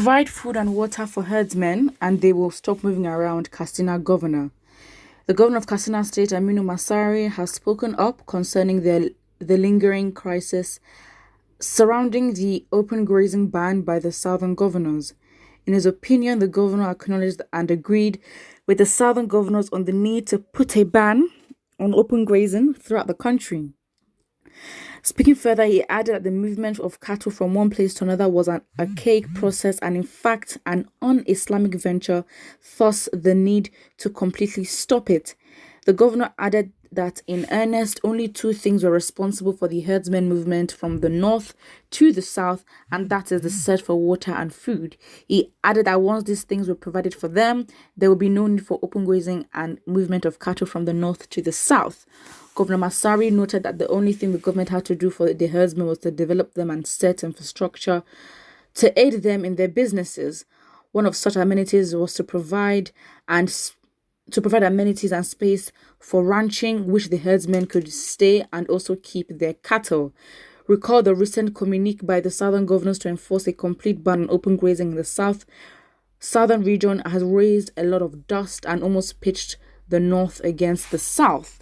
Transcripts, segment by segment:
Provide food and water for herdsmen, and they will stop moving around. Katsina governor. The governor of Katsina State, Aminu Masari, has spoken up concerning the lingering crisis surrounding the open grazing ban by the southern governors. In his opinion, the governor acknowledged and agreed with the southern governors on the need to put a ban on open grazing throughout the country. Speaking further, he added that the movement of cattle from one place to another was an archaic process and, in fact, an un-Islamic venture, thus the need to completely stop it. The governor added that, in earnest, only two things were responsible for the herdsmen movement from the north to the south, and that is the search for water and food. He added that once these things were provided for them, there would be no need for open grazing and movement of cattle from the north to the south. Governor Masari noted that the only thing the government had to do for the herdsmen was to develop them and set infrastructure to aid them in their businesses. One of such amenities was to provide amenities and space for ranching, which the herdsmen could stay and also keep their cattle. Recall the recent communique by the southern governors to enforce a complete ban on open grazing in the southern region has raised a lot of dust and almost pitched the north against the south.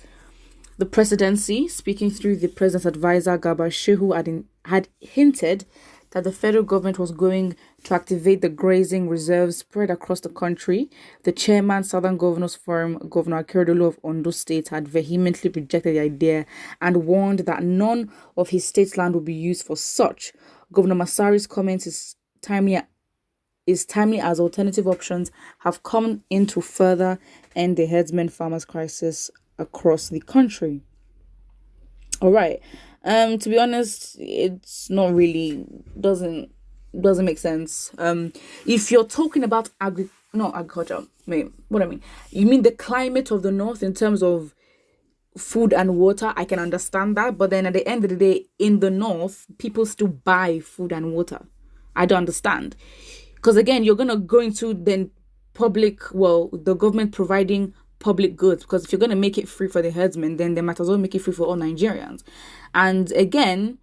The presidency, speaking through the president's advisor, Garba Shehu, had hinted that the federal government was going to activate the grazing reserves spread across the country. The chairman, Southern Governors Forum, Governor Akeredolu of Ondo State, had vehemently rejected the idea and warned that none of his state's land would be used for such. Governor Masari's comment is timely as alternative options have come in to further end the herdsmen farmers crisis across the country. All right. To be honest, it's not really doesn't make sense. If you're talking about agriculture, what I mean, you mean the climate of the north in terms of food and water. I can understand that, but then at the end of the day, in the north, people still buy food and water. I don't understand, because again, you're gonna go into then the government providing public goods, because if you're going to make it free for the herdsmen, then they might as well make it free for all Nigerians. And again,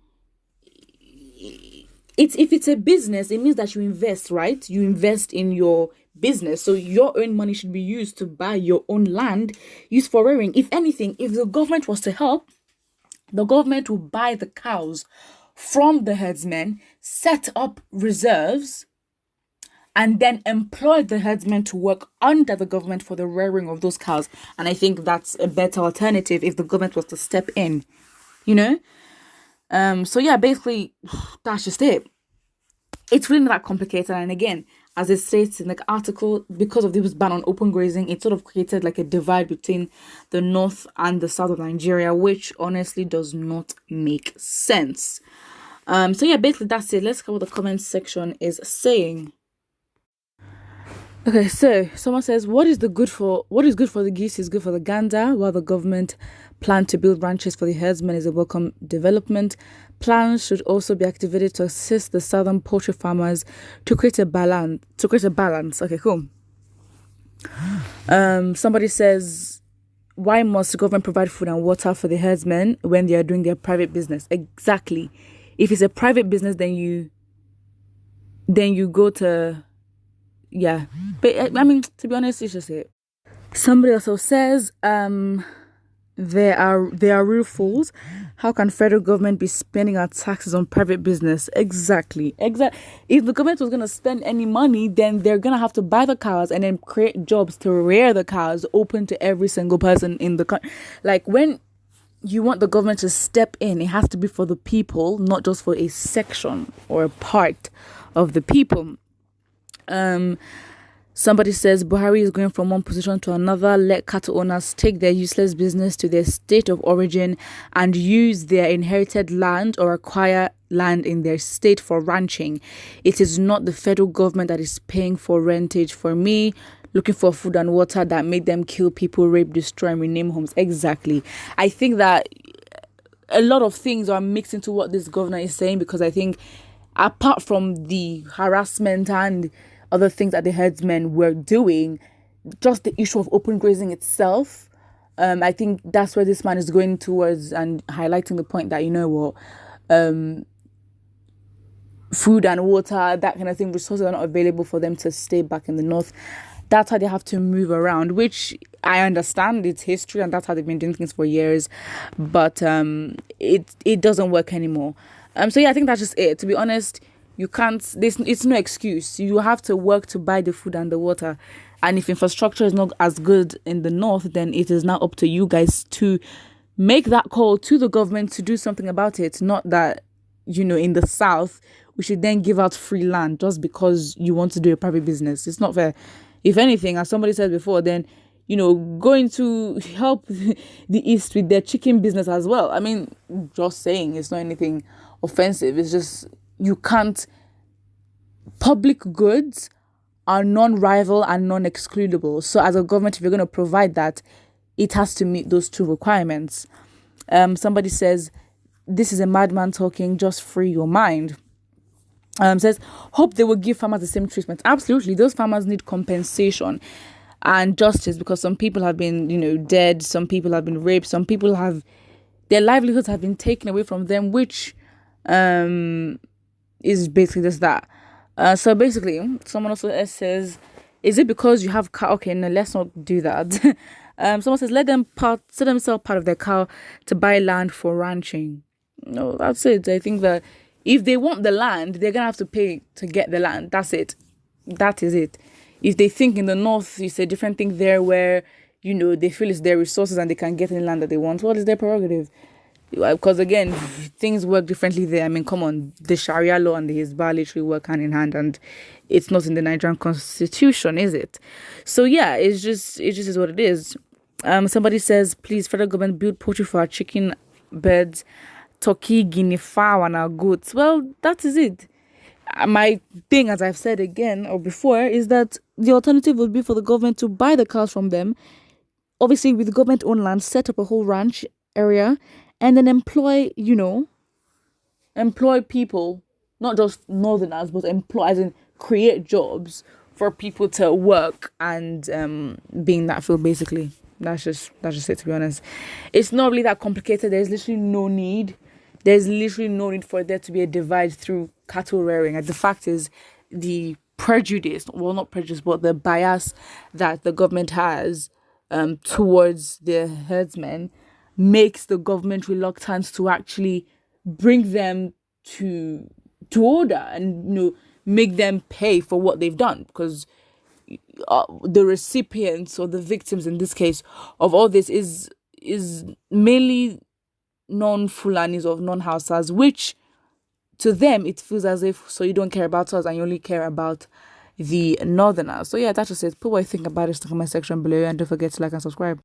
if it's a business, it means that you invest, right? You invest in your business, so your own money should be used to buy your own land, used for rearing. If anything, if the government was to help, the government will buy the cows from the herdsmen, set up reserves, and then employ the herdsmen to work under the government for the rearing of those cows. And I think that's a better alternative if the government was to step in, So yeah, basically, that's just it. It's really not that complicated. And again, as it states in the article, because of this ban on open grazing, it sort of created like a divide between the north and the south of Nigeria, which honestly does not make sense. So yeah, basically that's it. Let's cover what the comment section is saying. Okay, so someone says, what is good for the geese is good for the gander, while the government plan to build ranches for the herdsmen is a welcome development. Plans should also be activated to assist the southern poultry farmers to create a balance. Okay, cool. Somebody says, why must the government provide food and water for the herdsmen when they are doing their private business? Exactly. If it's a private business, then you go to... Yeah, but I mean, to be honest, it's just it. Somebody also says, they are real fools. How can federal government be spending our taxes on private business? Exactly. If the government was going to spend any money, then they're going to have to buy the cows and then create jobs to rear the cows open to every single person in the country. Like, when you want the government to step in, it has to be for the people, not just for a section or a part of the people. Somebody says Buhari is going from one position to another. Let cattle owners take their useless business to their state of origin and use their inherited land or acquire land in their state for ranching. It is not the federal government that is paying for rentage. For me, looking for food and water that made them kill people, rape, destroy, and rename homes. Exactly. I think that a lot of things are mixed into what this governor is saying, because I think apart from the harassment and other things that the herdsmen were doing, just the issue of open grazing itself, I think that's where this man is going towards and highlighting the point that, food and water, that kind of thing, resources are not available for them to stay back in the north. That's how they have to move around, which I understand, it's history and that's how they've been doing things for years. But it doesn't work anymore. So yeah, I think that's just it. To be honest, you can't, it's no excuse. You have to work to buy the food and the water. And if infrastructure is not as good in the north, then it is now up to you guys to make that call to the government to do something about it. Not that, in the south, we should then give out free land just because you want to do a private business. It's not fair. If anything, as somebody said before, then, going to help the east with their chicken business as well. I mean, just saying, it's not anything offensive. It's just, you can't, public goods are non-rival and non-excludable. So as a government, if you're going to provide that, it has to meet those two requirements. Somebody says, this is a madman talking, just free your mind. Says, hope they will give farmers the same treatment. Absolutely, those farmers need compensation and justice, because some people have been, dead, some people have been raped, some people have, their livelihoods have been taken away from them, which is basically just that. So basically, someone also says, is it because you have cow? Okay, no, let's not do that. Someone says, let them sell part of their cow to buy land for ranching. No, that's it. I think that if they want the land, they're gonna have to pay to get the land. That's it. That is it. If they think in the north, it's a different thing there where, they feel it's their resources and they can get any land that they want. What is their prerogative? Because again, things work differently there. I mean, come on, the Sharia law and the Hizbah literally work hand in hand, and it's not in the Nigerian constitution, is it? So yeah, it just is what it is. Somebody says, please, federal government build poultry for our chicken, birds, turkey, guinea fowl, and our goats. Well, that is it. My thing, as I've said again or before, is that the alternative would be for the government to buy the cows from them, obviously with government-owned land, set up a whole ranch area, and then employ people, not just northerners, but employ, as in create jobs for people to work and be in that field. Basically, that's just it. To be honest, it's not really that complicated. There's literally no need. There's literally no need for there to be a divide through cattle rearing. And the fact is, the prejudice, well, not prejudice, but the bias that the government has towards the herdsmen makes the government reluctant to actually bring them to order and make them pay for what they've done, because the recipients, or the victims in this case, of all this is mainly non-Fulanis or non-Hausas, which to them it feels as if, so you don't care about us and you only care about the northerners. So yeah, that's just it. Put what you think about it in the comment section below, and don't forget to like and subscribe.